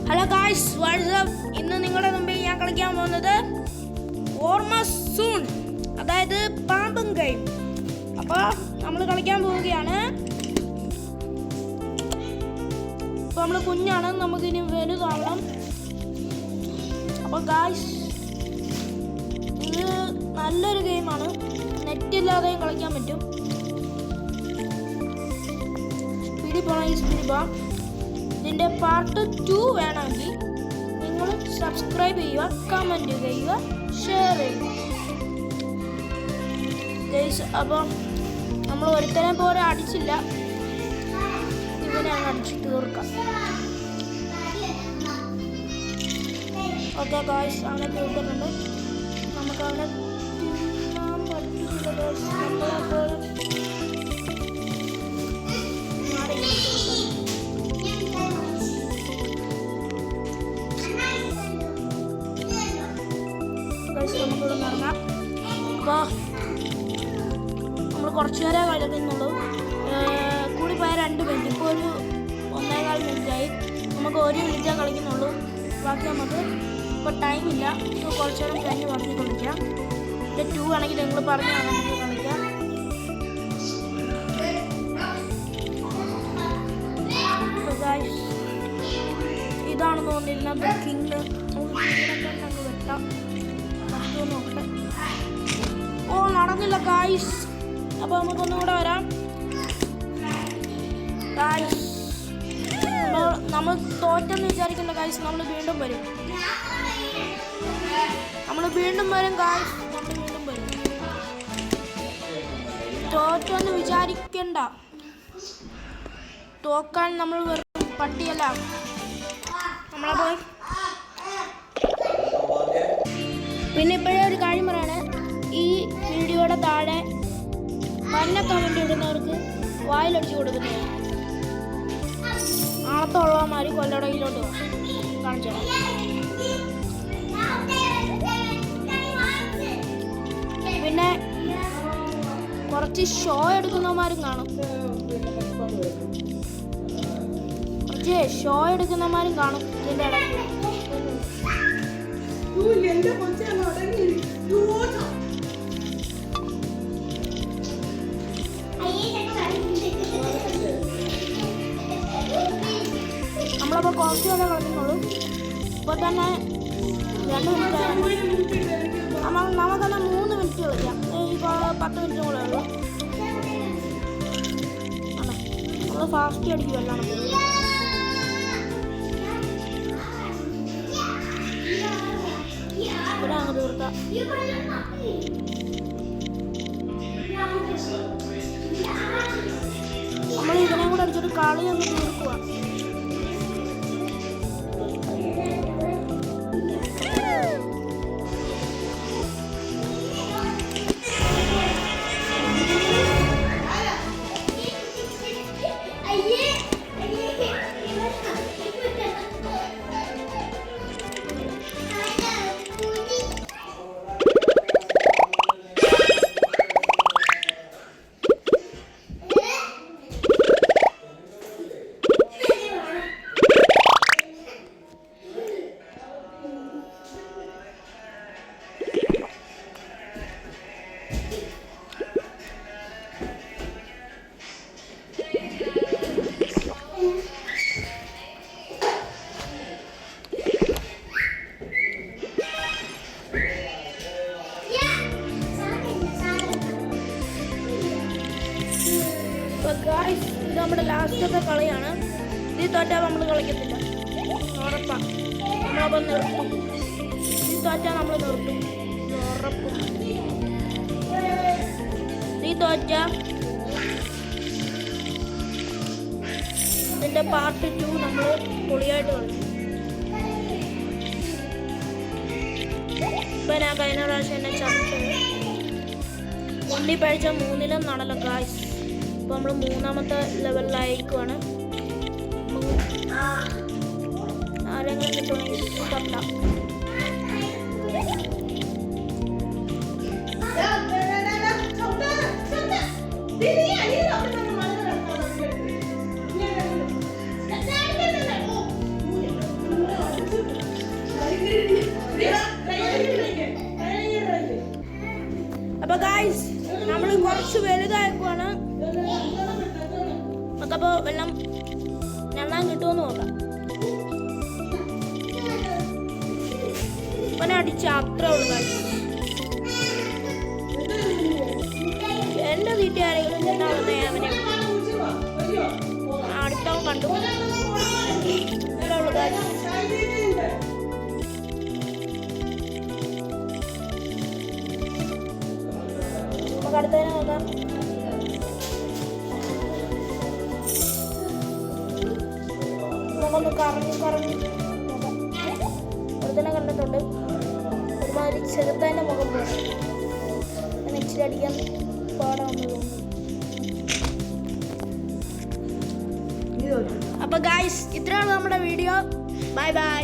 Hello guys, WhatsApp. ഇന്ന് നിങ്ങളുടെ മുമ്പിൽ ഞാൻ കളിക്കാൻ പോകുന്നത് ഓർമ്മ സൂൺ, അതായത് പാമ്പും ഗെയിം. അപ്പോൾ നമ്മൾ കളിക്കാൻ പോവുകയാണ്. ഇപ്പോൾ നമ്മൾ കുഞ്ഞാണ്, നമുക്കിനി വലുതാവണം. അപ്പോൾ ഗായ്സ്, ഇത് നല്ലൊരു ഗെയിമാണ്, നെറ്റില്ലാതെയും കളിക്കാൻ പറ്റും. സ്പീഡിൽ പോകണമെങ്കിൽ സ്പീഡിൽ പോകാം. ഇതിൻ്റെ പാർട്ട് 2 വേണമെങ്കിൽ നിങ്ങൾ സബ്സ്ക്രൈബ് ചെയ്യുക, കമൻറ്റ് ചെയ്യുക, ഷെയർ ചെയ്യുക ഗൈസ്. അപ്പം നമ്മൾ ഒരുത്തനെ പോലെ അടിച്ചില്ല, ഇവനെ അങ്ങ് അടിച്ച് തീർക്കാം. ഓക്കെ ഗൈസ്, അവനെ തീർക്കുന്നുണ്ട്. നമുക്ക് അവനെ തിന്നാൻ പറ്റില്ല ഗൈസ്. നമ്മളെപ്പോലെ നമുക്കിവിടെ ഇറങ്ങാം. അപ്പോൾ നമ്മൾ കുറച്ച് നേരം കളിക്കുന്നുള്ളൂ, കൂടി പോയാൽ 2 മിനിറ്റ്. ഇപ്പോൾ ഒരു 1.25 മിനിറ്റായി. നമുക്ക് 1 മിനിറ്റേ കളിക്കുന്നുള്ളൂ. ബാക്കി നമുക്ക് ഇപ്പോൾ ടൈമില്ല. ഇപ്പോൾ കുറച്ച് നേരം കഴിഞ്ഞ് പറഞ്ഞ് കളിക്കാം. ഇത് 2 ആണെങ്കിൽ നിങ്ങൾ പറഞ്ഞാൽ നമുക്ക് കളിക്കാം. ഇതാണെന്ന് തോന്നിയിരുന്നത് കിങ്. നമുക്ക് വെട്ടാം. നോക്കട്ടെ. ഓ, നടന്നില്ല ഗായ്സ്. അപ്പോൾ നമുക്കൊന്നും കൂടെ വരാം ഗായ്സ്. നമ്മൾ തോറ്റെന്ന് വിചാരിക്കണ്ട ഗായ്സ്, നമ്മൾ വീണ്ടും വരും. നമ്മൾ വീണ്ടും വരും ഗായ്സ്, നമ്മൾ വീണ്ടും വരും. തോറ്റെന്ന് വിചാരിക്കണ്ട. തോക്കാൻ നമ്മൾ വെറും പട്ടിയല്ല. നമ്മളപ്പോൾ പിന്നെ ഇപ്പോഴേ ഒരു കാര്യം പറയാണ്, ഈ വീഡിയോയുടെ താഴെ നല്ല കമൻറ്റ് ഇടുന്നവർക്ക് വായിലടിച്ച് കൊടുക്കുന്നത്. ആളത്തുള്ളവന്മാർ കൊല്ലടയിലോട്ട് കാണിച്ചു തരാം. പിന്നെ കുറച്ച് ഷോ എടുക്കുന്നവന്മാരും കാണും, കുറച്ച് ഷോ എടുക്കുന്നവന്മാരും കാണും ഇതിൻ്റെ ഇടയ്ക്ക്. നമ്മളപ്പോൾ കുറച്ച് നേരം കളിക്കുന്നുള്ളൂ. ഇപ്പോൾ തന്നെ 2 മിനിറ്റ്. നമുക്കെന്നാൽ 3 മിനിറ്റ് കളിക്കാം. ഇപ്പോൾ 10 മിനിറ്റ് കൂടെ ഉള്ളൂ. നമ്മൾ ഫാസ്റ്റ് അടിക്കുമല്ലോ. തീർക്കാം. നമ്മൾ ഇതിനെ കൂടെ അടിച്ചൊരു കളി ഒന്ന് തീർക്കുക. ഇത് നമ്മുടെ ലാസ്റ്റത്തെ കളിയാണ്. ഇത് തോറ്റാൽ നമ്മൾ കളിക്കത്തില്ല, ഉറപ്പാണ്. നമ്മളപ്പം നിർത്തും. ഇത് തോറ്റാൽ നമ്മൾ നിർത്തും, ഉറപ്പ്. ഈ തോറ്റാൽ ഇതിൻ്റെ പാർട്ട് 2 നമ്മൾ പൊളിയായിട്ട് കളിക്കും. ഇപ്പം ഞാൻ കഴിഞ്ഞ പ്രാവശ്യം എന്നെ ചർച്ചത് കൊണ്ടി പഴിച്ച 3-ലും നടല്ലോ ഗായ്സ്. ഇപ്പോൾ നമ്മൾ 3ാമത്തെ ലെവലിലായിരിക്കുവാണ്. ആരെങ്കിലും കിട്ടുമെങ്കിൽ തട്ടാം. അപ്പൊ ഗായ്സ് നമ്മൾ കുറച്ച് വലുതായപ്പോഴാണ് നമുക്കപ്പോ വെള്ളം ഞണ്ണാൻ കിട്ടുമെന്ന് നോക്കാം. അവനെ അടിച്ച അത്രേ ഉള്ളു ഗായ്സ്. എന്റെ വീട്ടിൽ ആരെങ്കിലും ഞണ്ണാവുന്ന അവനെ അടുത്തവൻ കണ്ടു. അത്രേ ഉള്ളു ഗായ്സ്. നമുക്ക് അടുത്തതിനെ നോക്കാം. നമുക്കൊന്ന് കറങ്ങി നോക്കാം. ഒരുത്തനെ കണ്ടിട്ടുണ്ട്. ഒരുമാതിരി ചെറുത്തതിൻ്റെ മുഖം പോലെ. ഇച്ചിരി അടിക്കാൻ പാടാമെന്ന് തോന്നുന്നു. അപ്പോൾ ഗായ്സ് ഇത്രയാണ് നമ്മുടെ വീഡിയോ. Bye bye.